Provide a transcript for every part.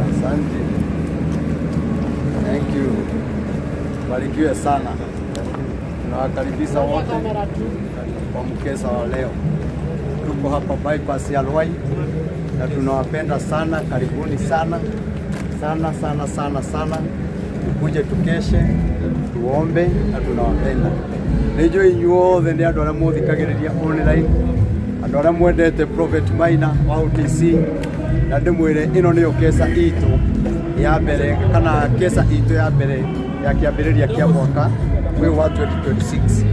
Asante. Thank you. Barikiwe sana. Tunawakaribisha wote kwa mkesha wa leo. Tuko hapa bypass ya Ruai na tunawapenda sana. Karibuni sana sana sana sana sana. Tukuje tukeshe, tuombe na tunawapenda. Nijo inyuothe ni andu aria muthikagiriria online, andu aria mwendete Prophet Maina wa OTC, na ndimwire ino niyo kesa itu ya mbere kana kesa itu ya mbere ya kiambiriria kia mwaka wa 2026,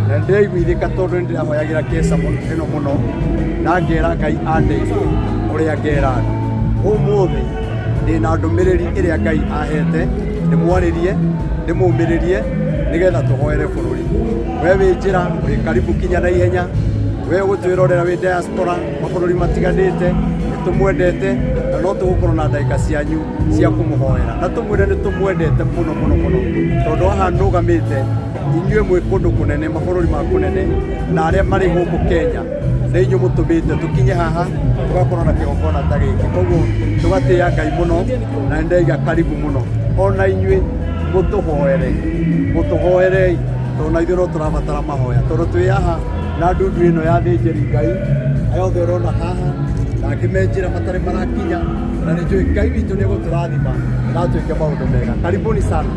na ndiraiguithika tondu ndirahoyagira kesa ino muno na ngera Ngai andeithie uria ngera umuthi ndina ndumiriri iria Ngai ahete ndimwaririe ndimumiririe nigetha tuhoere bururi. We wi njira wi karibu kinya na ihenya, we gutwirorera wi diaspora mabururi matiganite nitumwendete na no tugukorwo na ndagika cianyu cia kumuhoera na tumwire ni tumwendete muno muno muno tondu haha nugamite inyue mwi kundu kunene mabururi ma kunene na aria mari huku Kenya na inyu mutumite tukinye haha tugakorwo na kigongona ta giki, koguo tugatia Ngai muno na ndaiga karibu muno ona inyue mutuhoere tona ithuĩ no tũrabatara mahoya tondũ twĩ haha na ndundu ĩno ya thĩnjĩri Ngai ayothe ũrona haha na angĩ me njĩra matarĩ marakinya, na nĩ njũĩ Ngai witũ nĩ egũtũrathima na atwĩke maũndũ mega. Karibuni sana.